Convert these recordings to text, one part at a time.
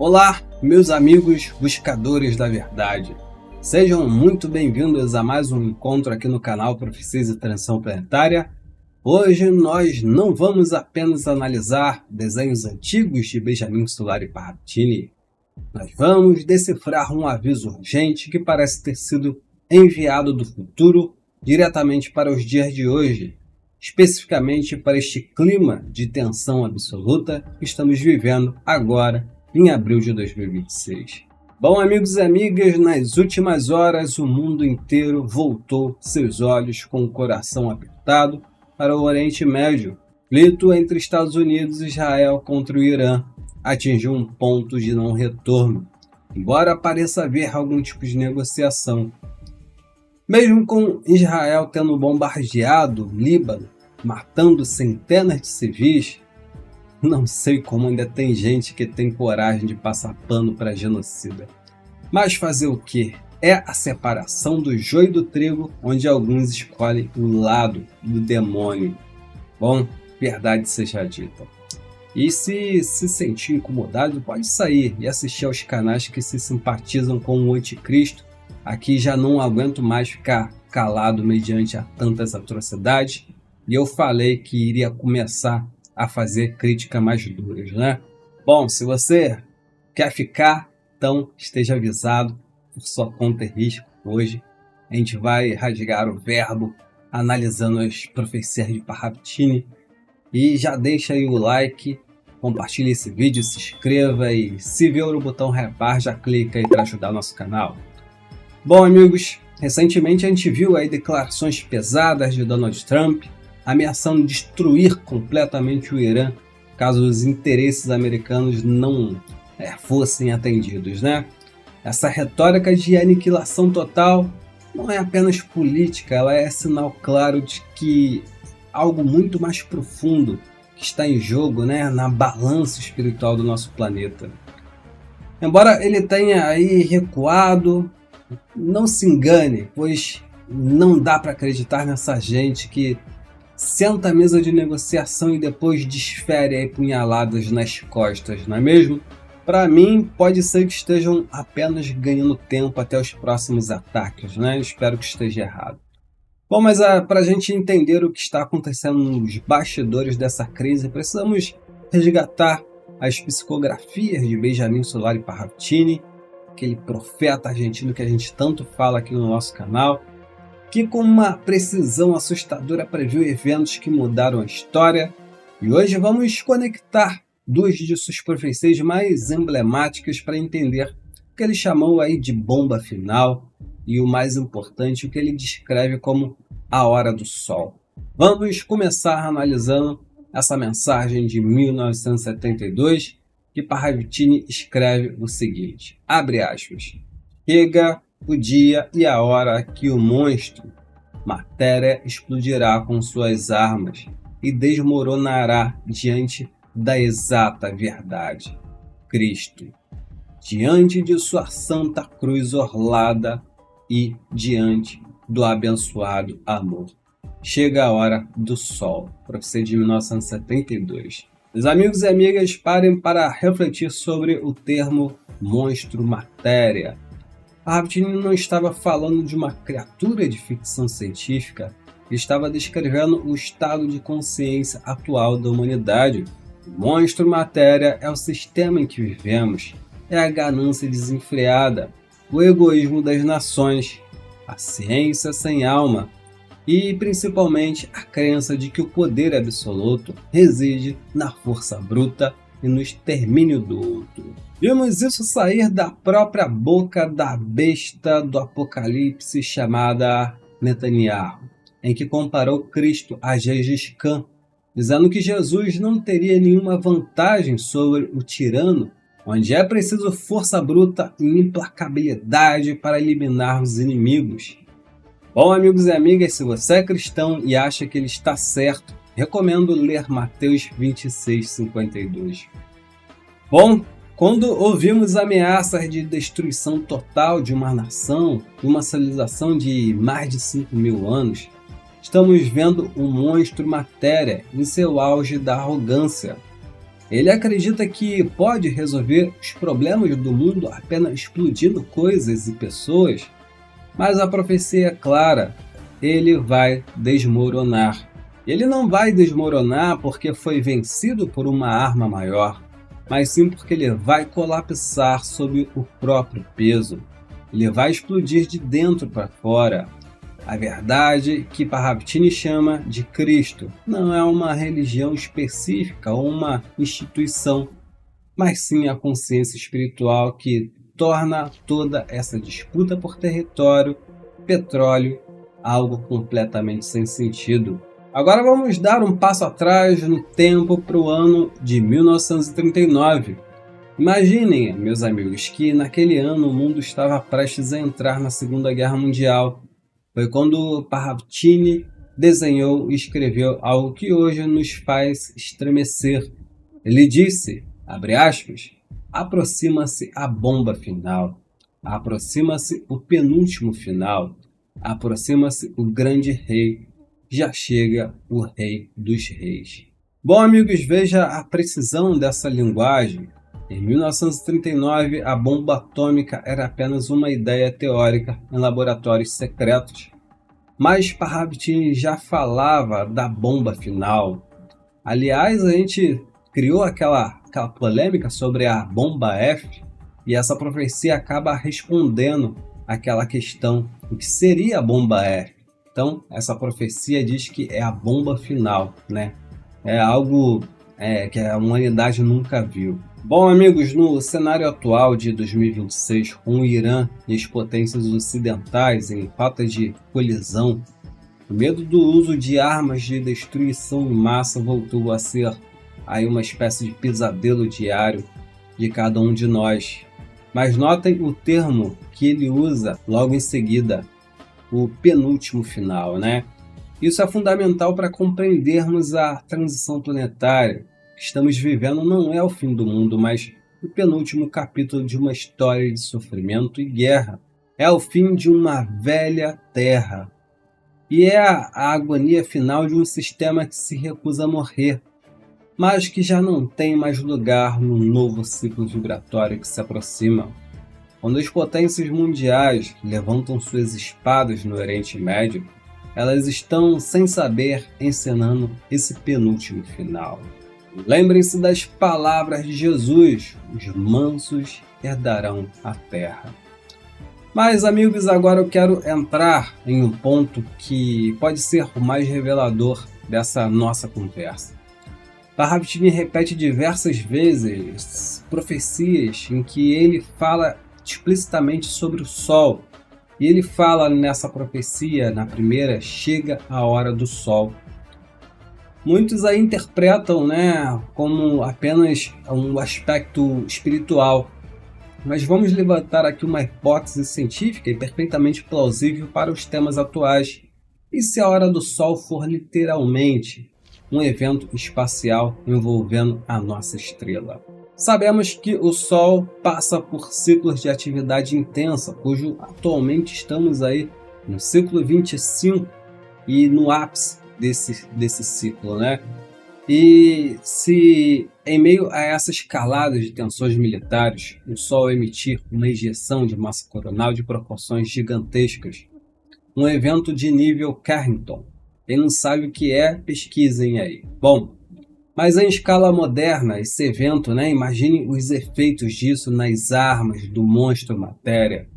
Olá, meus amigos buscadores da verdade. Sejam muito bem-vindos a mais um encontro aqui no canal Profecias e Transição Planetária. Hoje nós não vamos apenas analisar desenhos antigos de Benjamin Solari Parravicini. Nós vamos decifrar um aviso urgente que parece ter sido enviado do futuro diretamente para os dias de hoje, especificamente para este clima de tensão absoluta que estamos vivendo agora em abril de 2026. Bom, amigos e amigas, nas últimas horas o mundo inteiro voltou seus olhos com o coração apertado para o Oriente Médio. O conflito entre Estados Unidos e Israel contra o Irã atingiu um ponto de não retorno, embora pareça haver algum tipo de negociação. Mesmo com Israel tendo bombardeado o Líbano, matando centenas de civis, não sei como ainda tem gente que tem coragem de passar pano para genocida. Mas fazer o quê? É a separação do joio do trigo, onde alguns escolhem o lado do demônio. Bom, verdade seja dita. E se sentir incomodado, pode sair e assistir aos canais que se simpatizam com o anticristo. Aqui já não aguento mais ficar calado mediante a tantas atrocidades. E eu falei que iria começar a fazer críticas mais duras, né? Bom, se você quer ficar, então esteja avisado, por sua conta e risco. Hoje a gente vai rasgar o verbo analisando as profecias de Parravicini. E já deixa aí o like, compartilhe esse vídeo, se inscreva e se viu no botão repar, já clica aí para ajudar nosso canal. Bom, amigos, recentemente a gente viu aí declarações pesadas de Donald Trump, ameaçando destruir completamente o Irã caso os interesses americanos não fossem atendidos, né? Essa retórica de aniquilação total não é apenas política, ela é sinal claro de que algo muito mais profundo que está em jogo, né, na balança espiritual do nosso planeta. Embora ele tenha aí recuado, não se engane, pois não dá para acreditar nessa gente que senta à mesa de negociação e depois desfere aí punhaladas nas costas, não é mesmo? Para mim, pode ser que estejam apenas ganhando tempo até os próximos ataques, né? Eu espero que esteja errado. Bom, mas para a gente entender o que está acontecendo nos bastidores dessa crise, precisamos resgatar as psicografias de Benjamin Solari Parravicini, aquele profeta argentino que a gente tanto fala aqui no nosso canal, que com uma precisão assustadora previu eventos que mudaram a história. E hoje vamos conectar duas de suas profecias mais emblemáticas para entender o que ele chamou aí de bomba final e o mais importante, o que ele descreve como a hora do sol. Vamos começar analisando essa mensagem de 1972, que Parravicini escreve o seguinte, abre aspas, chega o dia e a hora que o monstro, matéria, explodirá com suas armas e desmoronará diante da exata verdade, Cristo, diante de sua santa cruz orlada e diante do abençoado amor. Chega a hora do sol, profecia de 1972. Meus amigos e amigas, parem para refletir sobre o termo monstro matéria. Parravicini não estava falando de uma criatura de ficção científica, ele estava descrevendo o estado de consciência atual da humanidade. O monstro matéria é o sistema em que vivemos, é a ganância desenfreada, o egoísmo das nações, a ciência sem alma e, principalmente, a crença de que o poder absoluto reside na força bruta e no extermínio do outro. Vimos isso sair da própria boca da besta do Apocalipse chamada Netanyahu, em que comparou Cristo a Gengis Khan, dizendo que Jesus não teria nenhuma vantagem sobre o tirano, onde é preciso força bruta e implacabilidade para eliminar os inimigos. Bom, amigos e amigas, se você é cristão e acha que ele está certo, recomendo ler Mateus 26:52. Bom, quando ouvimos ameaças de destruição total de uma nação, de uma civilização de mais de 5.000 anos, estamos vendo um monstro matéria em seu auge da arrogância. Ele acredita que pode resolver os problemas do mundo apenas explodindo coisas e pessoas, mas a profecia é clara: ele vai desmoronar. Ele não vai desmoronar porque foi vencido por uma arma maior, mas sim porque ele vai colapsar sob o próprio peso. Ele vai explodir de dentro para fora. A verdade que Parravtini chama de Cristo não é uma religião específica ou uma instituição, mas sim a consciência espiritual que torna toda essa disputa por território, petróleo, algo completamente sem sentido. Agora vamos dar um passo atrás no tempo para o ano de 1939. Imaginem, meus amigos, que naquele ano o mundo estava prestes a entrar na Segunda Guerra Mundial. Foi quando Parravtini desenhou e escreveu algo que hoje nos faz estremecer. Ele disse, abre aspas, aproxima-se a bomba final, aproxima-se o penúltimo final, aproxima-se o grande rei, já chega o rei dos reis. Bom, amigos, veja a precisão dessa linguagem. Em 1939, a bomba atômica era apenas uma ideia teórica em laboratórios secretos. Mas Parravtini já falava da bomba final. Aliás, a gente criou aquela polêmica sobre a bomba F, e essa profecia acaba respondendo aquela questão: o que seria a bomba F? Então, essa profecia diz que é a bomba final, né? É algo que a humanidade nunca viu. Bom, amigos, no cenário atual de 2026, com o Irã e as potências ocidentais em falta de colisão, o medo do uso de armas de destruição em massa voltou a ser aí uma espécie de pesadelo diário de cada um de nós. Mas notem o termo que ele usa logo em seguida, o penúltimo final, né? Isso é fundamental para compreendermos a transição planetária. O que estamos vivendo não é o fim do mundo, mas o penúltimo capítulo de uma história de sofrimento e guerra. É o fim de uma velha terra. E é a agonia final de um sistema que se recusa a morrer, mas que já não tem mais lugar no novo ciclo vibratório que se aproxima. Quando as potências mundiais levantam suas espadas no Oriente Médio, elas estão, sem saber, encenando esse penúltimo final. Lembrem-se das palavras de Jesus: os mansos herdarão a terra. Mas, amigos, agora eu quero entrar em um ponto que pode ser o mais revelador dessa nossa conversa. Parravtini repete diversas vezes profecias em que ele fala explicitamente sobre o Sol. E ele fala nessa profecia, na primeira, chega a hora do Sol. Muitos a interpretam, como apenas um aspecto espiritual. Mas vamos levantar aqui uma hipótese científica e perfeitamente plausível para os temas atuais. E se a hora do Sol for literalmente um evento espacial envolvendo a nossa estrela? Sabemos que o Sol passa por ciclos de atividade intensa, cujo atualmente estamos aí no ciclo 25 e no ápice desse ciclo, né? E se em meio a essa escalada de tensões militares, o Sol emitir uma ejeção de massa coronal de proporções gigantescas, um evento de nível Carrington, quem não sabe o que é, pesquisem aí. Bom, mas em escala moderna, esse evento, imagine os efeitos disso nas armas do monstro matéria.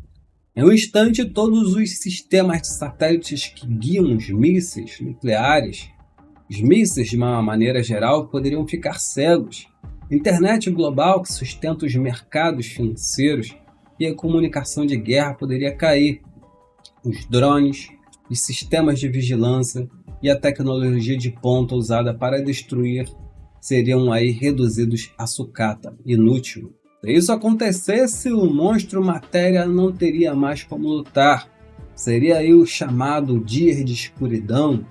Em um instante, todos os sistemas de satélites que guiam os mísseis nucleares, os mísseis de uma maneira geral, poderiam ficar cegos. A internet global que sustenta os mercados financeiros e a comunicação de guerra poderia cair. Os drones, os sistemas de vigilância e a tecnologia de ponta usada para destruir seriam aí reduzidos a sucata, inútil. Se isso acontecesse, o monstro matéria não teria mais como lutar. Seria aí o chamado dia de escuridão,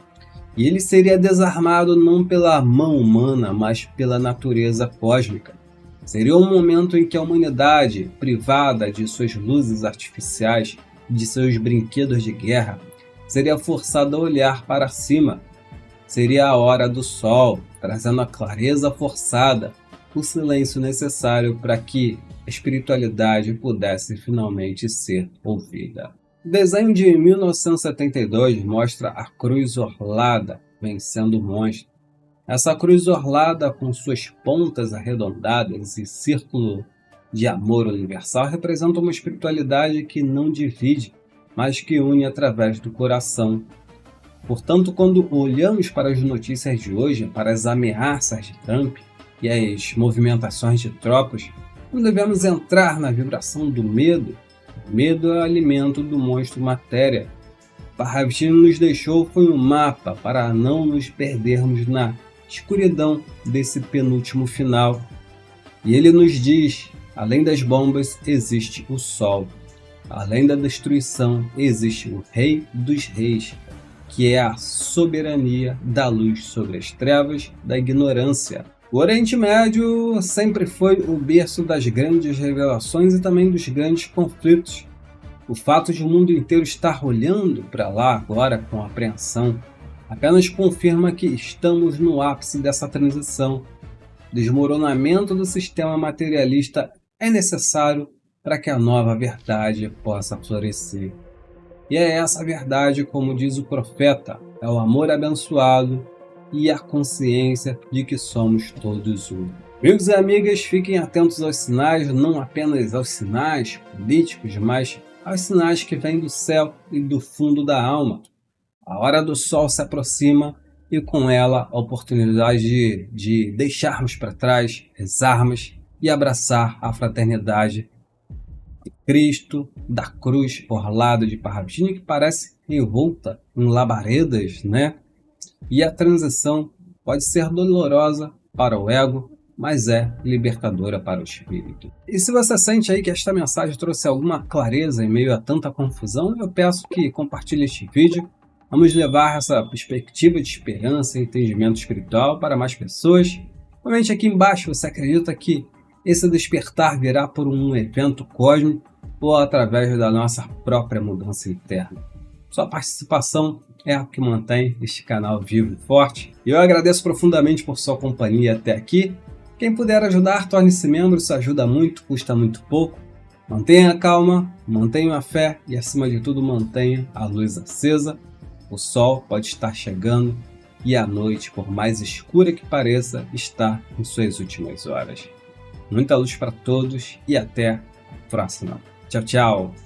e ele seria desarmado não pela mão humana, mas pela natureza cósmica. Seria um momento em que a humanidade, privada de suas luzes artificiais e de seus brinquedos de guerra, seria forçada a olhar para cima. Seria a hora do Sol, trazendo a clareza forçada, o silêncio necessário para que a espiritualidade pudesse finalmente ser ouvida. O desenho de 1972 mostra a cruz orlada vencendo o monstro. Essa cruz orlada, com suas pontas arredondadas e círculo de amor universal, representa uma espiritualidade que não divide, mas que une através do coração. Portanto, quando olhamos para as notícias de hoje, para as ameaças de Trump e as movimentações de tropas, não devemos entrar na vibração do medo. O medo é o alimento do monstro matéria. Parravicini nos deixou foi um mapa para não nos perdermos na escuridão desse penúltimo final. E ele nos diz, além das bombas existe o sol. Além da destruição existe o Rei dos Reis, que é a soberania da luz sobre as trevas da ignorância. O Oriente Médio sempre foi o berço das grandes revelações e também dos grandes conflitos. O fato de o mundo inteiro estar olhando para lá agora com apreensão apenas confirma que estamos no ápice dessa transição. O desmoronamento do sistema materialista é necessário para que a nova verdade possa florescer. E é essa verdade, como diz o profeta, é o amor abençoado e a consciência de que somos todos um. Amigos e amigas, fiquem atentos aos sinais, não apenas aos sinais políticos, mas aos sinais que vêm do céu e do fundo da alma. A hora do sol se aproxima e com ela a oportunidade de deixarmos para trás as armas e abraçar a fraternidade de Cristo, da cruz orlada de Parravicini, que parece envolta em labaredas, né? E a transição pode ser dolorosa para o ego, mas é libertadora para o espírito. E se você sente aí que esta mensagem trouxe alguma clareza em meio a tanta confusão, eu peço que compartilhe este vídeo. Vamos levar essa perspectiva de esperança e entendimento espiritual para mais pessoas. Comente aqui embaixo, você acredita que esse despertar virá por um evento cósmico ou através da nossa própria mudança interna? Sua participação é o que mantém este canal vivo e forte. E eu agradeço profundamente por sua companhia até aqui. Quem puder ajudar, torne-se membro, isso ajuda muito, custa muito pouco. Mantenha a calma, mantenha a fé e, acima de tudo, mantenha a luz acesa. O sol pode estar chegando e a noite, por mais escura que pareça, está em suas últimas horas. Muita luz para todos e até a próxima. Tchau, tchau!